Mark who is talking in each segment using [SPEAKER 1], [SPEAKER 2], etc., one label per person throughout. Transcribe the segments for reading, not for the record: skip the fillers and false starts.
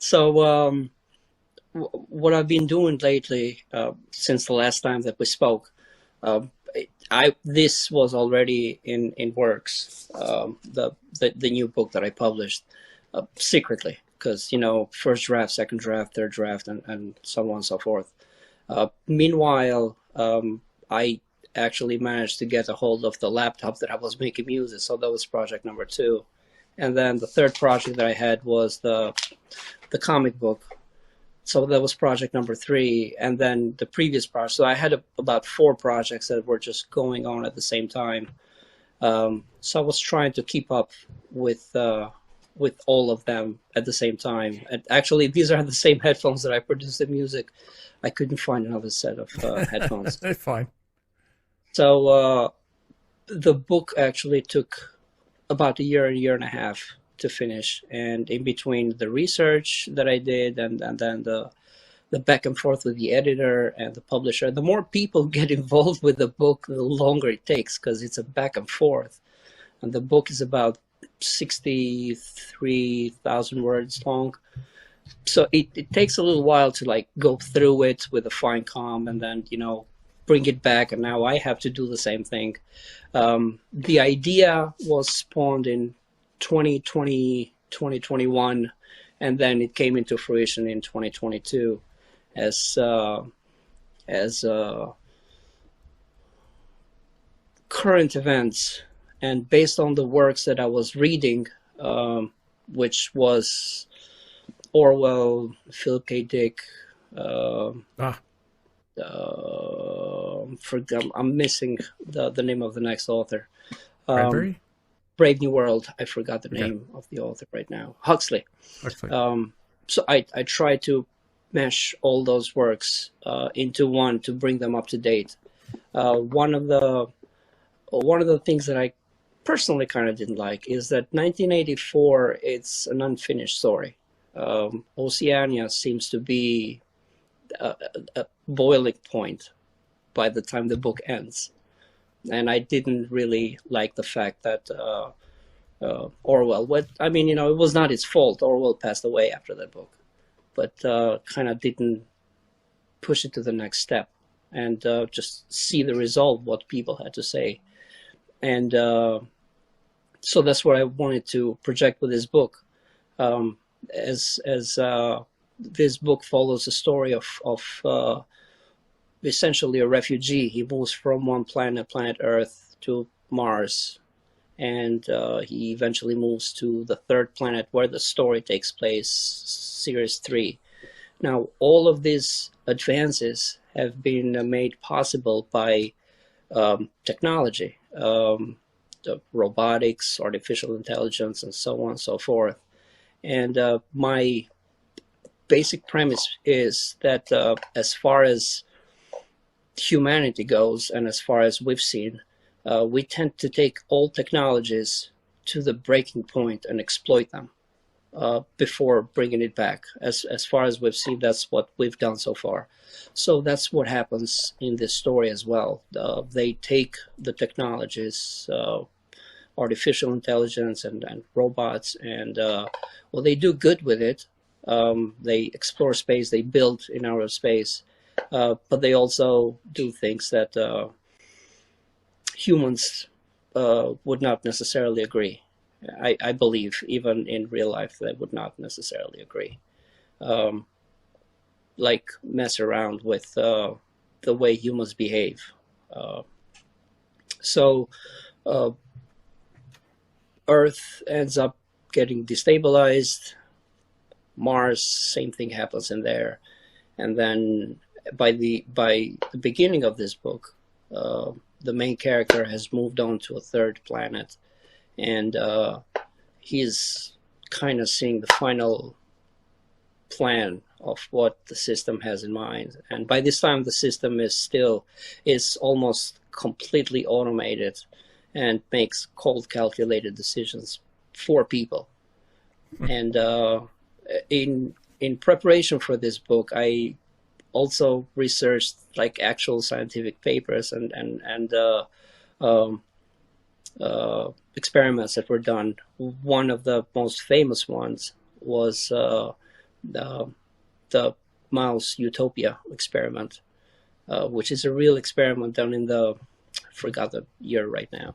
[SPEAKER 1] So what I've been doing lately, since the last time that we spoke, uh, this was already in works. The new book that I published secretly, because first draft, second draft, third draft, and so on and so forth. Meanwhile, I actually managed to get a hold of the laptop that I was making music, so that was project number 2. And then the third project that I had was the comic book. So that was project number 3, and then the previous project. So I had about 4 projects that were just going on at the same time. So I was trying to keep up with all of them at the same time. And actually, these are the same headphones that I produced the music. I couldn't find another set of headphones.
[SPEAKER 2] They're fine.
[SPEAKER 1] So the book actually took about a year and a half to finish, and in between the research that I did and then the back and forth with the editor and the publisher, the more people get involved with the book, the longer it takes, because it's a back and forth. And the book is about 63,000 words long. So it takes a little while to go through it with a fine comb and then, bring it back. And now I have to do the same thing. The idea was spawned in 2020, 2021, and then it came into fruition in 2022 as current events, and based on the works that I was reading, which was Orwell, Philip K. Dick, I'm missing the name of the next author.
[SPEAKER 2] Bradbury?
[SPEAKER 1] Brave New World. I forgot the name of the author right now. Huxley. So I tried to mesh all those works into one to bring them up to date. One of the things that I personally kind of didn't like is that 1984, it's an unfinished story. Oceania seems to be a boiling point by the time the book ends. And I didn't really like the fact that Orwell, it was not his fault. Orwell passed away after that book, but kind of didn't push it to the next step and just see the result, what people had to say. And so that's what I wanted to project with this book. As this book follows the story of essentially a refugee. He moves from one planet Earth, to Mars, and he eventually moves to the third planet where the story takes place, Series 3. Now, all of these advances have been made possible by technology, the robotics, artificial intelligence, and so on and so forth. And my basic premise is that as far as humanity goes, and as far as we've seen, we tend to take all technologies to the breaking point and exploit them before bringing it back. As far as we've seen, that's what we've done so far. So that's what happens in this story as well. They take the technologies, artificial intelligence and robots, and they do good with it. They explore space, they build in outer space, but they also do things that humans would not necessarily agree. I believe even in real life they would not necessarily agree. Like mess around with the way humans behave. So Earth ends up getting destabilized. Mars, same thing happens in there. And then by the beginning of this book, the main character has moved on to a third planet, and he's kind of seeing the final plan of what the system has in mind. And by this time, the system is almost completely automated and makes cold, calculated decisions for people. And in preparation for this book, I also researched actual scientific papers and experiments that were done. One of the most famous ones was the mouse utopia experiment, which is a real experiment done in I forgot the year right now.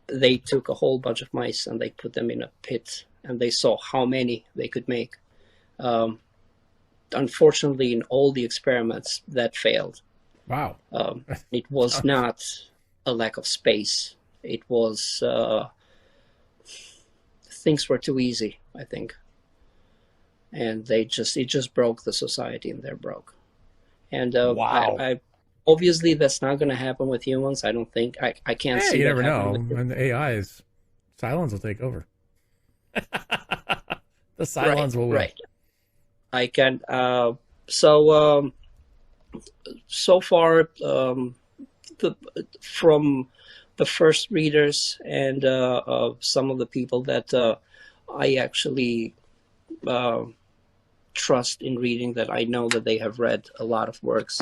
[SPEAKER 1] They took a whole bunch of mice and they put them in a pit, and they saw how many they could make. Unfortunately, in all the experiments, that failed.
[SPEAKER 2] Wow.
[SPEAKER 1] It was not a lack of space. It was things were too easy, I think. And it just broke the society, and they're broke. And
[SPEAKER 2] wow.
[SPEAKER 1] I obviously that's not going to happen with humans. I don't think I can't see.
[SPEAKER 2] You
[SPEAKER 1] that
[SPEAKER 2] never know. When the AIs, Cylons will take over. The Cylons will win.
[SPEAKER 1] Right. I can. So far, from the first readers and some of the people that I actually trust in reading, that I know that they have read a lot of works,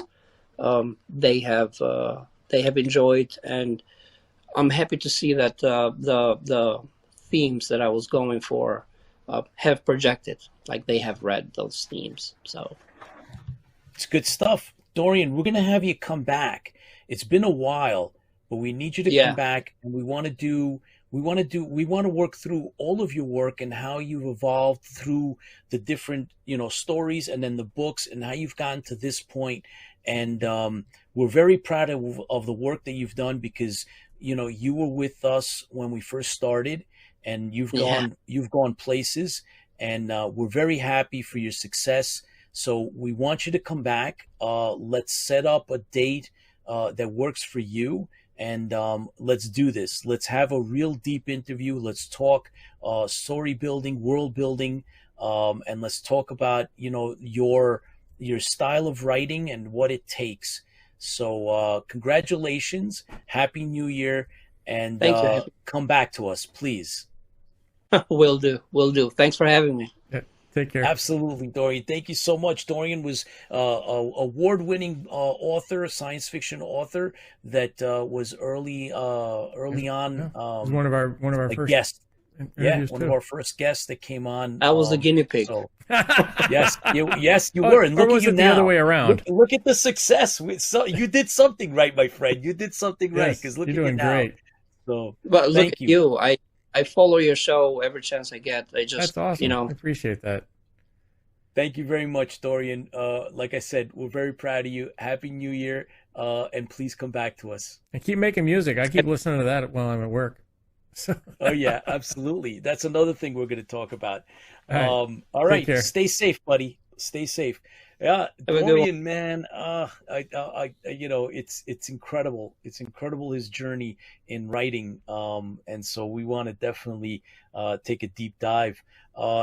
[SPEAKER 1] they have enjoyed, and I'm happy to see that the themes that I was going for have projected, like they have read those themes. So
[SPEAKER 3] it's good stuff. Dorian, we're going to have you come back. It's been a while, but we need you to come back, and we want to work through all of your work and how you've evolved through the different, stories, and then the books, and how you've gotten to this point. And we're very proud of the work that you've done, because, you were with us when we first started, and you've gone places, and we're very happy for your success. So we want you to come back. Let's set up a date that works for you, and let's do this. Let's have a real deep interview. Let's talk story building, world building, and let's talk about your style of writing and what it takes. So congratulations, Happy New Year, and come back to us, please.
[SPEAKER 1] Will do. Thanks for having me.
[SPEAKER 2] Take care.
[SPEAKER 3] Absolutely, Dorian. Thank you so much. Dorian was a award-winning author, science fiction author that was early on.
[SPEAKER 2] Was one of our first
[SPEAKER 3] guests. Yeah, one of our first guests that came on.
[SPEAKER 1] I was the guinea pig.
[SPEAKER 3] So, yes, you were. And look at you now.
[SPEAKER 2] The other way around.
[SPEAKER 3] Look at the success. You did something right, my friend. You did something right. Because look at you now.
[SPEAKER 2] Great.
[SPEAKER 3] So,
[SPEAKER 1] but look at you. I follow your show every chance I get.
[SPEAKER 2] That's awesome. I appreciate that.
[SPEAKER 3] Thank you very much, Dorian. Like I said, we're very proud of you. Happy New Year, and please come back to us.
[SPEAKER 2] And keep making music. I keep listening to that while I'm at work.
[SPEAKER 3] Oh, yeah, absolutely. That's another thing we're going to talk about.
[SPEAKER 2] All
[SPEAKER 3] right. Stay safe, buddy. Stay safe. Yeah, Dorian, man, it's incredible. It's incredible, his journey in writing. And so we want to definitely take a deep dive.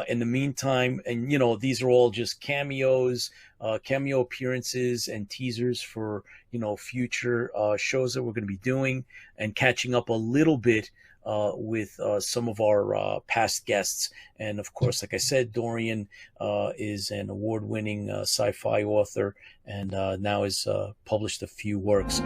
[SPEAKER 3] In the meantime, and these are all just cameos, cameo appearances and teasers for future shows that we're going to be doing, and catching up a little bit with some of our past guests. And of course, like I said, Dorian is an award-winning sci-fi author, and now has published a few works.